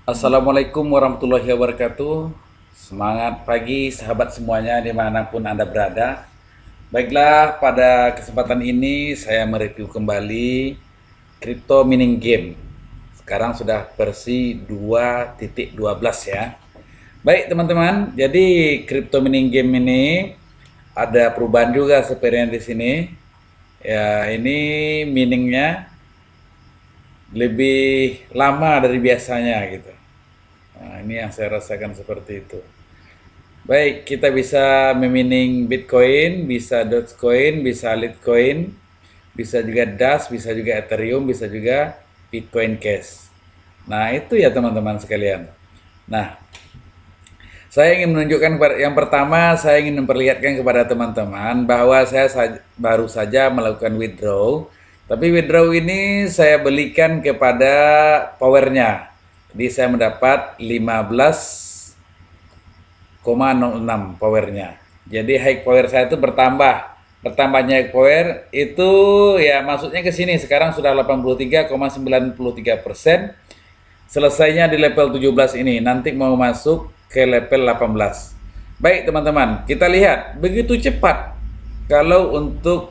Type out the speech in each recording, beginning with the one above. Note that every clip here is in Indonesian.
Assalamualaikum warahmatullahi wabarakatuh. Semangat pagi sahabat semuanya dimanapun Anda berada. Baiklah, pada kesempatan ini saya mereview kembali Crypto Mining Game. Sekarang sudah versi 2.12 ya. Baik teman-teman, jadi Crypto Mining Game ini ada perubahan juga sepertinya di sini. Ya, ini miningnya lebih lama dari biasanya gitu. Nah, ini yang saya rasakan seperti itu. Baik, kita bisa memining Bitcoin, bisa Dogecoin, bisa Litecoin, bisa juga Dash, bisa juga Ethereum, bisa juga Bitcoin Cash. Nah, itu ya teman-teman sekalian. Nah, saya ingin menunjukkan kepada yang pertama, saya ingin memperlihatkan kepada teman-teman bahwa saya baru saja melakukan withdraw. Tapi withdraw ini saya belikan kepada powernya. Jadi saya mendapat 15,06 powernya. Jadi high power saya itu bertambah. Bertambahnya high power itu ya masuknya ke sini sekarang sudah 83,93%. Selesainya di level 17 ini, nanti mau masuk ke level 18. Baik teman-teman, kita lihat begitu cepat kalau untuk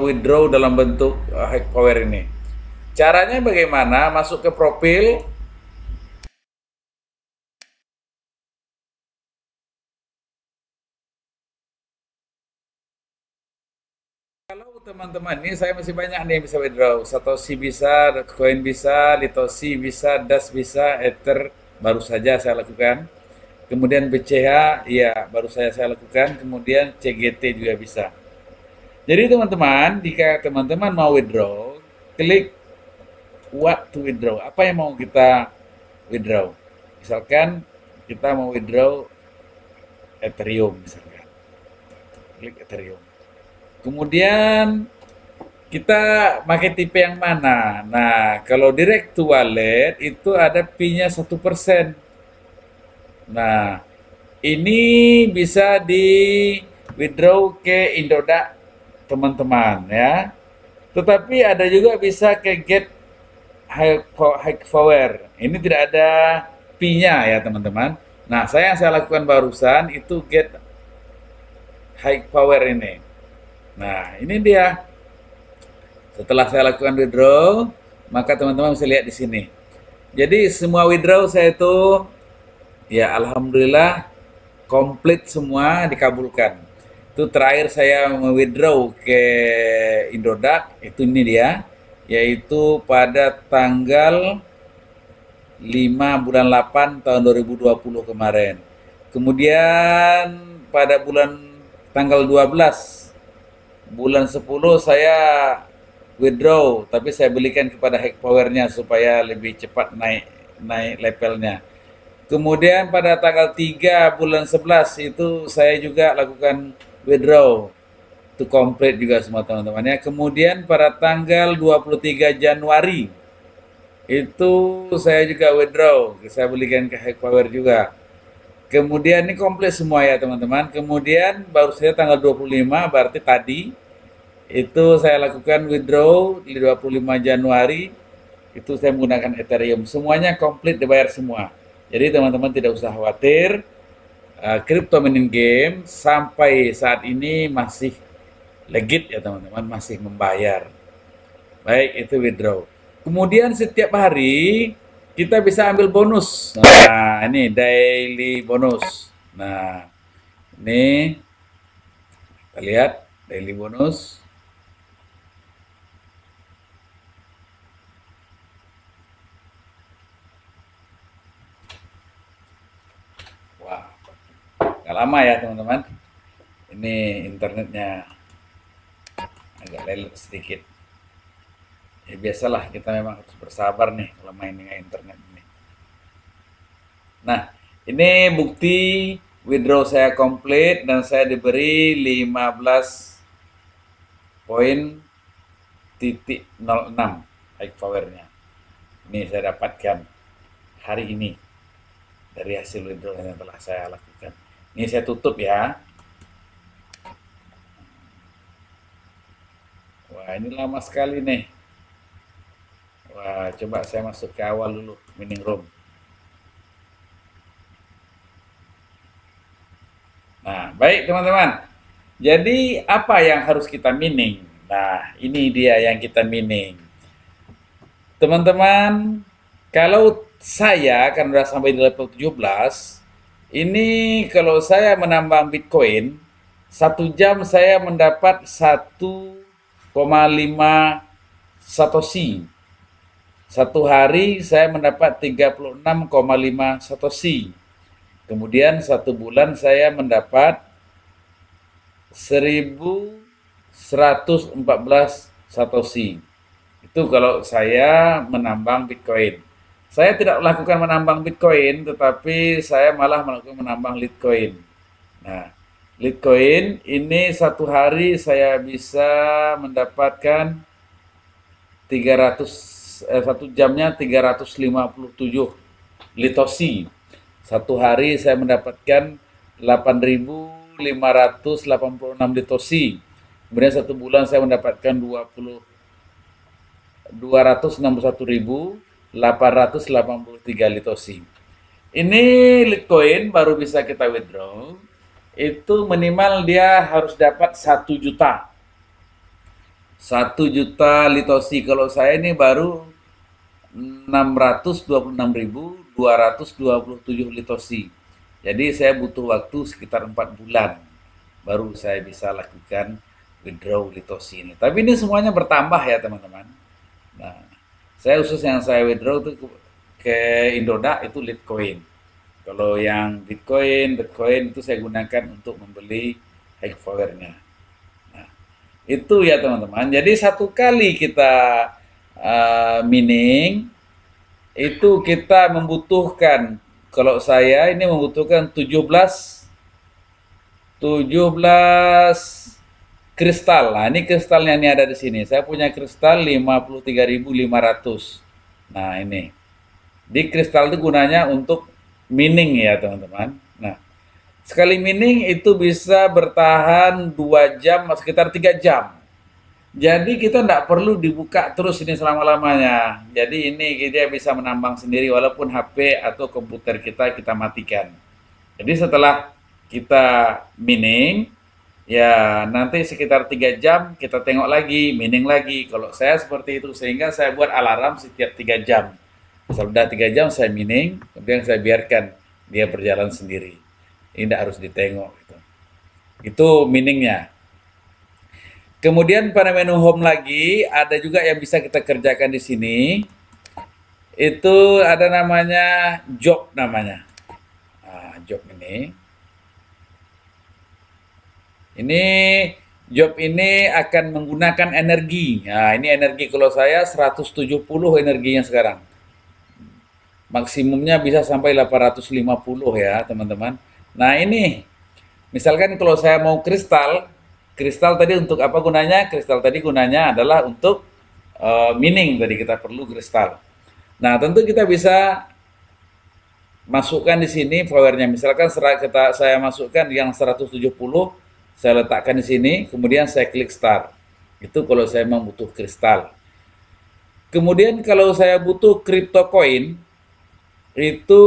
withdraw dalam bentuk high power ini. Caranya bagaimana? Masuk ke profil. Kalau teman-teman ini saya masih banyak nih bisa withdraw. Satoshi bisa, Dogecoin bisa, Litosi bisa, Dash bisa, Ether baru saja saya lakukan. Kemudian BCH, ya baru saja saya lakukan. Kemudian CGT juga bisa. Jadi teman-teman, jika teman-teman mau withdraw, klik what to withdraw. Apa yang mau kita withdraw? Misalkan kita mau withdraw Ethereum misalkan. Klik Ethereum. Kemudian kita pakai tipe yang mana? Nah, kalau direct to wallet itu ada fee-nya 1%. Nah, ini bisa di withdraw ke Indodax teman-teman ya. Tetapi ada juga bisa ke get high power. Ini tidak ada fee-nya ya teman-teman. Nah, saya lakukan barusan itu get high power ini. Nah, ini dia. Setelah saya lakukan withdraw, maka teman-teman bisa lihat di sini. Jadi semua withdraw saya itu ya alhamdulillah komplit semua dikabulkan. Itu terakhir saya withdraw ke Indodax, itu ini dia, yaitu pada tanggal 5 bulan 8 tahun 2020 kemarin. Kemudian pada tanggal 12 bulan 10 saya withdraw, tapi saya belikan kepada hack powernya supaya lebih cepat naik naik levelnya. Kemudian pada tanggal 3 bulan 11 itu saya juga lakukan withdraw. Itu komplit juga semua teman-temannya. Kemudian pada tanggal 23 Januari itu saya juga withdraw. Saya belikan ke High Power juga. Kemudian ini komplit semua ya teman-teman. Kemudian baru saja tanggal 25 berarti tadi itu saya lakukan withdraw di 25 Januari. Itu saya menggunakan Ethereum. Semuanya komplit dibayar semua. Jadi teman-teman tidak usah khawatir. Crypto mining game sampai saat ini masih legit ya teman-teman, masih membayar. Baik, itu withdraw. Kemudian setiap hari kita bisa ambil bonus. Nah, ini daily bonus. Nah, ini kita lihat daily bonus. Wah, nggak lama ya teman-teman. Ini internetnya agak lelet sedikit. Ya biasalah kita memang harus bersabar nih kalau main dengan internet ini. Nah, ini bukti withdraw saya komplit dan saya diberi 15,06 high powernya. Ini saya dapatkan hari ini dari hasil withdraw yang telah saya lakukan. Ini saya tutup ya. Wah, ini lama sekali nih. Wah, coba saya masuk ke awal dulu, mining room. Nah, baik teman-teman. Jadi apa yang harus kita mining? Nah, ini dia yang kita mining. Teman-teman, kalau saya kan udah sampai di level 17, ini kalau saya menambang Bitcoin, 1 jam saya mendapat 1,5 Satoshi. 1 hari saya mendapat 36,5 Satoshi. Kemudian 1 bulan saya mendapat 1114 Satoshi. Itu kalau saya menambang Bitcoin. Saya tidak melakukan menambang Bitcoin, tetapi saya malah melakukan menambang Litecoin. Nah, Litecoin ini 1 hari saya bisa mendapatkan 300, 1 jamnya 357 litosi. 1 hari saya mendapatkan 8.586 litosi. Kemudian 1 bulan saya mendapatkan 261.883 litosi. Ini Litecoin baru bisa kita withdraw. Itu minimal dia harus dapat 1 juta. 1 juta litosi. Kalau saya ini baru 626.227 litosi. Jadi saya butuh waktu sekitar 4 bulan baru saya bisa lakukan withdraw litosi ini. Tapi ini semuanya bertambah ya teman-teman. Nah, saya khusus yang saya withdraw itu ke Indodax itu Litecoin. Kalau yang Bitcoin itu saya gunakan untuk membeli high powernya. Nah, itu ya teman-teman. Jadi 1 kali kita mining itu kita membutuhkan, kalau saya ini membutuhkan 17 kristal. Nah, ini kristalnya ini ada di sini. Saya punya kristal 53.500. Nah, ini. Di kristal itu gunanya untuk mining ya, teman-teman. Nah, sekali mining itu bisa bertahan 2 jam, sekitar 3 jam. Jadi kita tidak perlu dibuka terus ini selama-lamanya. Jadi ini dia bisa menambang sendiri walaupun HP atau komputer kita matikan. Jadi setelah kita mining, ya nanti sekitar 3 jam kita tengok lagi, mining lagi. Kalau saya seperti itu, sehingga saya buat alarm setiap 3 jam. Sudah 3 jam saya mining, kemudian saya biarkan dia berjalan sendiri. Ini tidak harus ditengok. Itu miningnya. Kemudian pada menu home lagi, ada juga yang bisa kita kerjakan di sini. Itu ada namanya job namanya. Nah, job ini. Ini job ini akan menggunakan energi. Nah, ini energi kalau saya 170 energinya sekarang. Maksimumnya bisa sampai 850 ya, teman-teman. Nah, ini misalkan kalau saya mau kristal, kristal tadi untuk apa gunanya? Kristal tadi gunanya adalah untuk mining, tadi kita perlu kristal. Nah, tentu kita bisa masukkan di sini powernya. Misalkan saya masukkan yang 170, saya letakkan di sini, kemudian saya klik start. Itu kalau saya membutuh kristal. Kemudian kalau saya butuh crypto coin, itu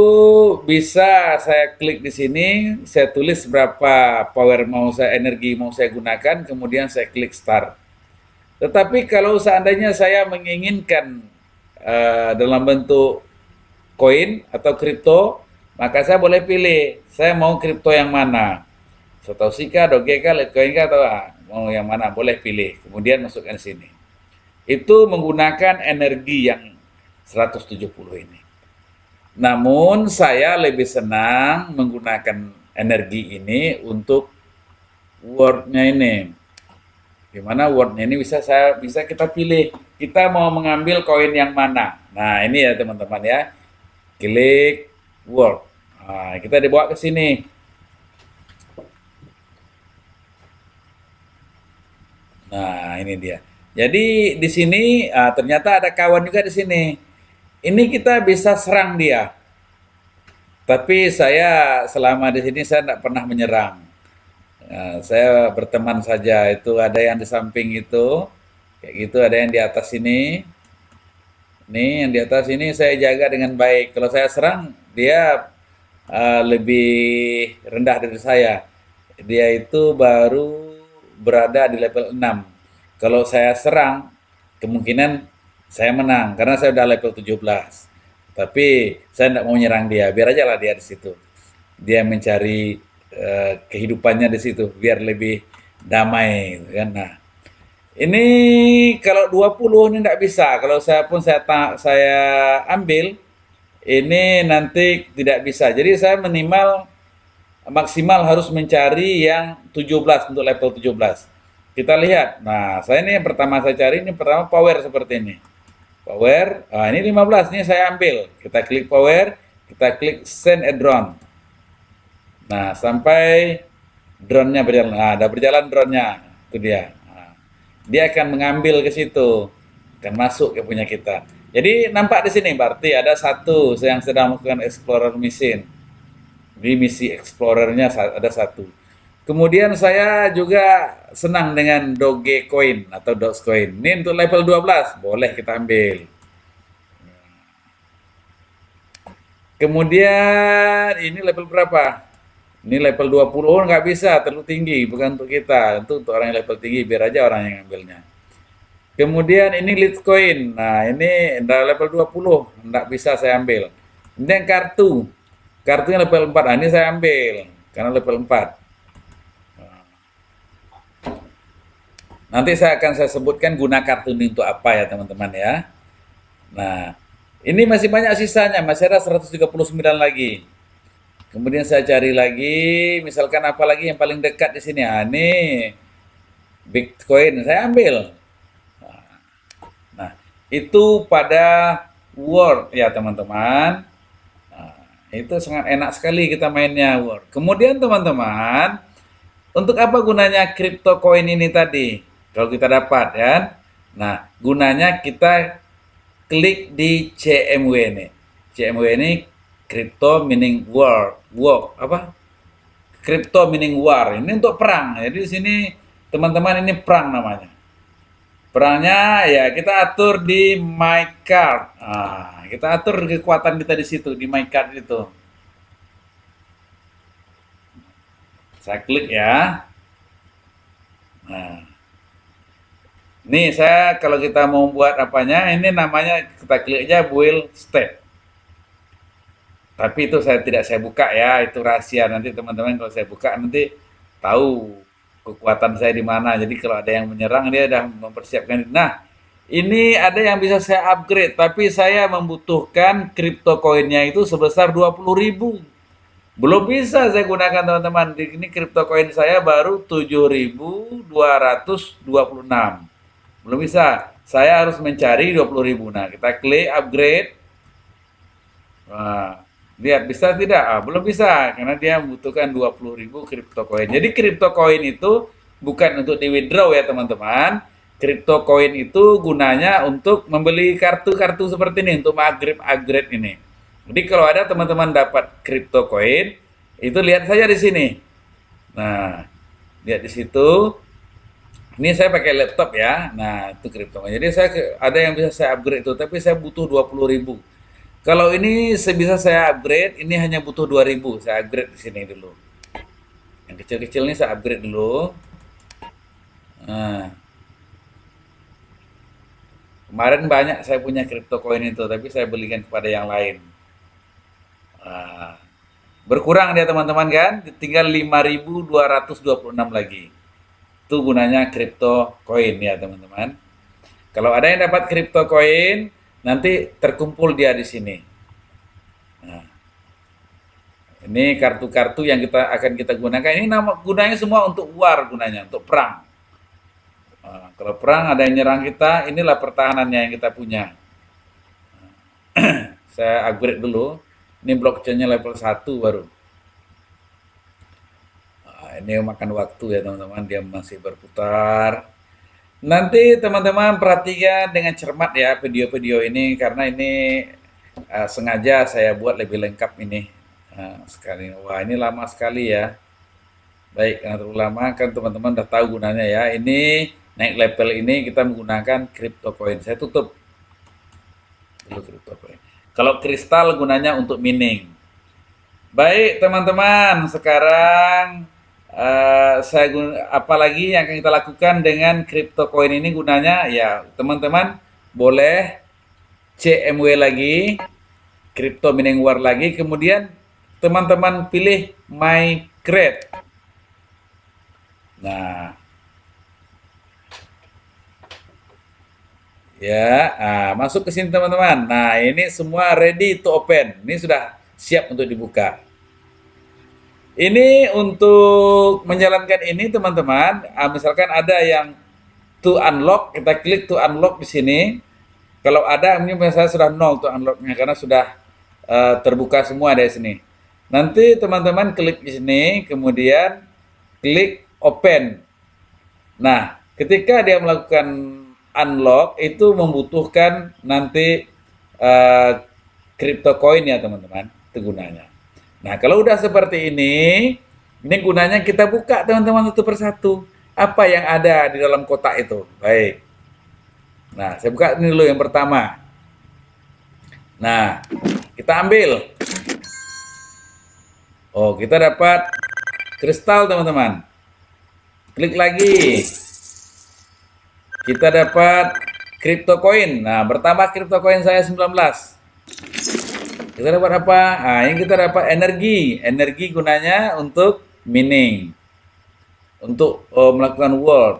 bisa saya klik di sini, saya tulis berapa power energi mau saya gunakan, kemudian saya klik start. Tetapi kalau seandainya saya menginginkan dalam bentuk koin atau kripto, maka saya boleh pilih, saya mau kripto yang mana, Satoshi kah, Doge kah, Litecoin kah, atau mau yang mana, boleh pilih. Kemudian masukkan sini. Itu menggunakan energi yang 170 ini. Namun saya lebih senang menggunakan energi ini untuk wordnya ini. Gimana wordnya ini bisa kita pilih. Kita mau mengambil koin yang mana. Nah ini ya teman-teman ya. Klik word. Nah, kita dibawa ke sini. Nah ini dia. Jadi di sini ternyata ada kawan juga di sini. Ini kita bisa serang dia. Tapi saya selama di sini saya tidak pernah menyerang. Saya berteman saja. Itu ada yang di samping itu, kayak gitu. Ada yang di atas ini. Nih yang di atas ini saya jaga dengan baik. Kalau saya serang dia lebih rendah dari saya. dia itu baru berada di level 6. Kalau saya serang, kemungkinan saya menang karena saya udah level 17. Tapi saya tidak mau nyerang dia, biar aja lah dia di situ. Dia mencari kehidupannya di situ biar lebih damai gitu kan. Nah, ini kalau 20 ini tidak bisa. Kalau saya pun saya ambil ini nanti tidak bisa. Jadi saya minimal maksimal harus mencari yang 17 untuk level 17. Kita lihat. Nah, saya ini yang pertama saya cari ini pertama power seperti ini. Power. Nah, ini 15 ini saya ambil. Kita klik power, kita klik send a drone. Nah, sampai drone-nya berjalan. Nah, ada berjalan drone-nya. Itu dia. Nah, dia akan mengambil ke situ. Akan masuk ke punya kita. Jadi nampak di sini berarti ada satu yang sedang melakukan explorer mission. Di misi explorernya ada satu. Kemudian saya juga senang dengan Dogecoin atau Dogecoin. Ini untuk level 12, boleh kita ambil. Kemudian ini level berapa? Ini level 20, oh nggak bisa, terlalu tinggi, bukan untuk kita. Untuk orang yang level tinggi, biar aja orang yang ambilnya. Kemudian ini Litecoin, nah ini udah level 20, nggak bisa saya ambil. Ini yang kartu, kartunya level 4, nah ini saya ambil, karena level 4. Nanti saya sebutkan guna kartu ini untuk apa ya teman-teman ya. Nah, ini masih banyak sisanya, masih ada 139 lagi. Kemudian saya cari lagi, misalkan apa lagi yang paling dekat di sini. Ah, ini Bitcoin saya ambil. Nah, itu pada Word ya teman-teman. Nah, itu sangat enak sekali kita mainnya Word. Kemudian teman-teman, untuk apa gunanya crypto coin ini tadi? Kalau kita dapat ya. Nah, gunanya kita klik di CMW ini. CMW ini crypto meaning war, apa? Crypto meaning war. Ini untuk perang. Jadi di sini teman-teman ini perang namanya. Perangnya ya kita atur di my card. Nah, kita atur kekuatan kita di situ di my card itu. Saya klik ya. Nah, nih saya kalau kita mau buat apanya, ini namanya kita klik aja build step. Tapi itu tidak saya buka ya, itu rahasia. Nanti teman-teman kalau saya buka nanti tahu kekuatan saya di mana. Jadi kalau ada yang menyerang dia sudah mempersiapkan. Nah, ini ada yang bisa saya upgrade, tapi saya membutuhkan crypto coinnya itu sebesar 20.000. Belum bisa saya gunakan teman-teman. Ini crypto coin saya baru 7.226. Belum bisa. Saya harus mencari 20.000. Nah, kita klik upgrade. Nah, lihat bisa tidak? Ah, belum bisa karena dia membutuhkan 20.000 crypto coin. Jadi crypto coin itu bukan untuk di withdraw ya teman-teman. Crypto coin itu gunanya untuk membeli kartu-kartu seperti ini untuk upgrade ini. Jadi kalau ada teman-teman dapat crypto coin, itu lihat saja di sini. Nah, lihat di situ. Ini saya pakai laptop ya. Nah, itu crypto coin. Jadi ada yang bisa saya upgrade itu, tapi saya butuh 20.000. Kalau ini sebisa saya upgrade, ini hanya butuh 2.000. Saya upgrade di sini dulu. Yang kecil-kecil ini saya upgrade dulu. Nah, kemarin banyak saya punya crypto coin itu, tapi saya belikan kepada yang lain. Nah, berkurang dia teman-teman kan, tinggal 5.226 lagi. Itu gunanya crypto coin ya teman-teman. Kalau ada yang dapat crypto coin, nanti terkumpul dia di sini. Nah, ini kartu-kartu yang akan kita gunakan. Ini gunanya semua untuk war, gunanya untuk perang. Nah, kalau perang ada yang nyerang kita, inilah pertahanannya yang kita punya. Saya upgrade dulu. Ini blockchain-nya level 1 baru. Nah, ini makan waktu ya teman-teman, dia masih berputar. Nanti teman-teman perhatikan dengan cermat ya video-video ini karena ini sengaja saya buat lebih lengkap ini sekali. Wah ini lama sekali ya. Baik, karena terlalu lama kan teman-teman udah tahu gunanya ya. Ini naik level ini kita menggunakan crypto coin. Saya tutup dulu crypto coin. Kalau kristal gunanya untuk mining. Baik teman-teman, sekarang Apalagi yang akan kita lakukan dengan crypto coin ini gunanya ya teman-teman boleh CMW lagi, crypto mining war lagi, kemudian teman-teman pilih migrate. Nah, ya, masuk ke sini teman-teman. Nah, ini semua ready to open. Ini sudah siap untuk dibuka. Ini untuk menjalankan ini teman-teman, misalkan ada yang to unlock, kita klik to unlock di sini. Kalau ada, ini misalnya sudah nol to unlocknya karena sudah terbuka semua dari sini. Nanti teman-teman klik di sini, kemudian klik open. Nah, ketika dia melakukan unlock itu membutuhkan nanti crypto coin ya teman-teman, itu gunanya. Nah, kalau udah seperti ini gunanya kita buka teman-teman satu persatu. Apa yang ada di dalam kotak itu? Baik. Nah, saya buka ini dulu yang pertama. Nah, kita ambil. Oh, kita dapat kristal teman-teman. Klik lagi. Kita dapat crypto coin. Nah, bertambah crypto coin saya 19. Kita dapat apa? Nah, ini kita dapat energi. Energi gunanya untuk mining. Untuk melakukan world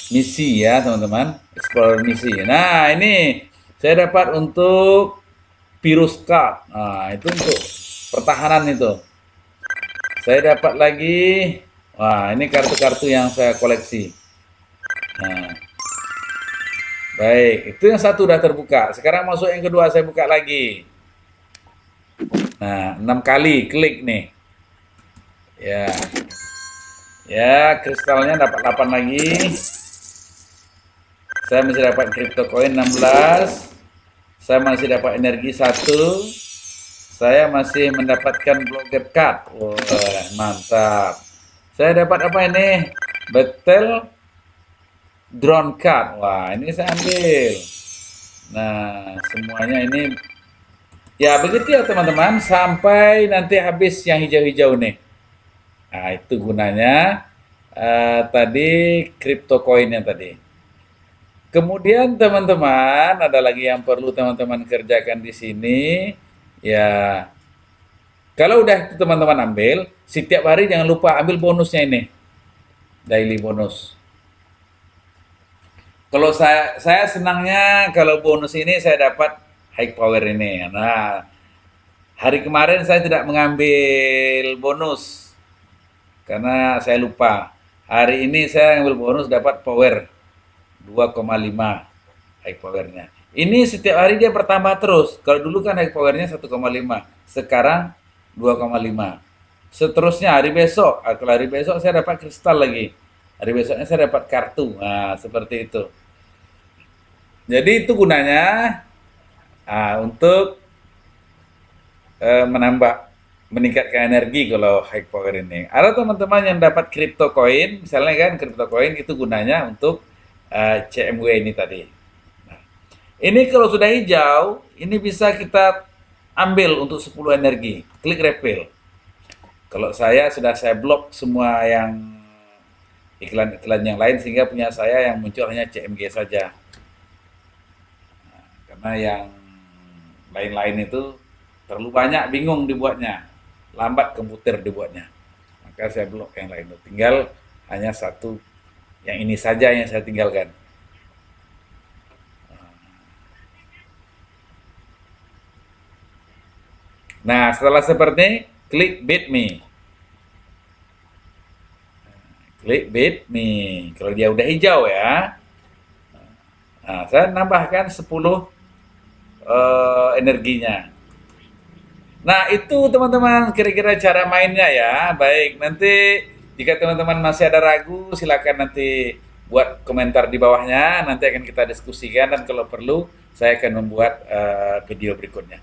misi ya, teman-teman. Explorer misi. Nah, ini saya dapat untuk virus card. Nah, itu untuk pertahanan itu. Saya dapat lagi. Wah, ini kartu-kartu yang saya koleksi. Nah, baik, itu yang satu udah terbuka. Sekarang masuk yang kedua, saya buka lagi. Nah, 6 kali klik nih. Ya. Ya, kristalnya dapat 8 lagi. Saya masih dapat crypto coin 16. Saya masih dapat energi 1. Saya masih mendapatkan blogger card. Wah, mantap. Saya dapat apa ini? Battle drone card. Wah, ini saya ambil. Nah, semuanya ini ya begitu ya teman-teman, sampai nanti habis yang hijau-hijau nih. Nah, itu gunanya tadi crypto coinnya tadi. Kemudian teman-teman, ada lagi yang perlu teman-teman kerjakan di sini. Ya, kalau udah teman-teman ambil, setiap hari jangan lupa ambil bonusnya ini. Daily bonus. Kalau saya senangnya kalau bonus ini saya dapat high power ini. Nah, hari kemarin saya tidak mengambil bonus karena saya lupa. Hari ini saya ambil bonus dapat power 2,5 high powernya. Ini setiap hari dia bertambah terus. Kalau dulu kan high powernya 1,5, sekarang 2,5. Seterusnya hari besok, kalau hari besok saya dapat kristal lagi. Hari besoknya saya dapat kartu. Nah, seperti itu. Jadi itu gunanya untuk meningkatkan energi kalau high power ini. Ada teman-teman yang dapat crypto coin, misalnya kan crypto coin itu gunanya untuk CMW ini tadi. Nah, ini kalau sudah hijau, ini bisa kita ambil untuk 10 energi. Klik refill. Kalau saya sudah saya blok semua yang iklan-iklan yang lain sehingga punya saya yang muncul hanya CMG saja. Nah, karena yang lain-lain itu terlalu banyak, bingung dibuatnya, lambat komputer dibuatnya. Maka saya blok yang lain. Tinggal hanya satu, yang ini saja yang saya tinggalkan. Nah, setelah seperti klik bid me. Klik bid me. Kalau dia udah hijau ya. Nah, saya nambahkan 10 energinya. Nah, itu teman-teman kira-kira cara mainnya ya. Baik, nanti jika teman-teman masih ada ragu, silakan nanti buat komentar di bawahnya. Nanti akan kita diskusikan dan kalau perlu saya akan membuat video berikutnya.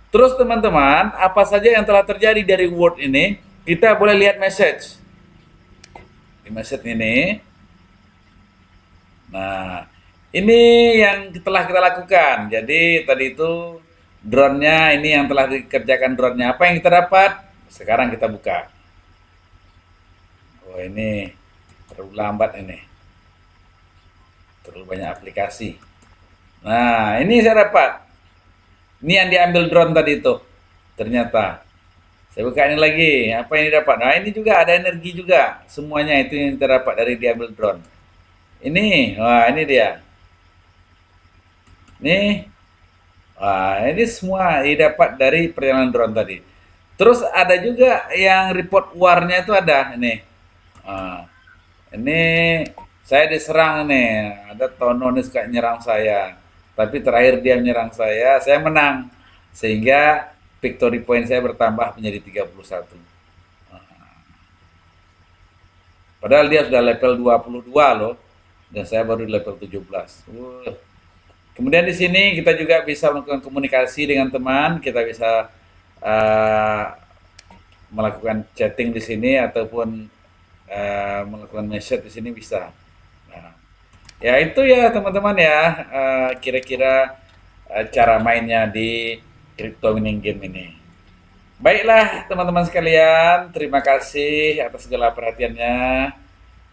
Terus teman-teman, apa saja yang telah terjadi dari Word ini, kita boleh lihat message. Di message ini. Nah, ini yang telah kita lakukan. Jadi tadi itu drone-nya, ini yang telah dikerjakan drone-nya. Apa yang kita dapat? Sekarang kita buka. Oh ini terlalu lambat ini, terlalu banyak aplikasi. Nah ini saya dapat. Ini yang diambil drone tadi itu. Ternyata. Saya buka ini lagi. Apa yang didapat? Nah ini juga ada energi juga. Semuanya itu yang kita dapat dari diambil drone. Ini, wah ini dia. Nih, wah ini semua didapat dari perjalanan drone tadi. Terus ada juga yang report warnya itu ada ini. Ah, ini saya diserang nih. Ada Tono nih suka nyerang saya. Tapi terakhir dia menyerang saya menang. Sehingga victory point saya bertambah menjadi 31. Padahal dia sudah level 22 loh. Dan saya baru di level 17. Kemudian di sini kita juga bisa melakukan komunikasi dengan teman, kita bisa uh, melakukan chatting di sini ataupun melakukan message di sini bisa. Nah, ya itu ya teman-teman ya, kira-kira cara mainnya di crypto mining game ini. Baiklah teman-teman sekalian, terima kasih atas segala perhatiannya.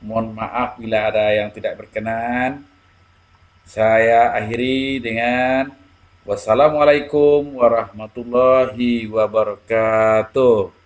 Mohon maaf bila ada yang tidak berkenan. Saya akhiri dengan wassalamualaikum warahmatullahi wabarakatuh.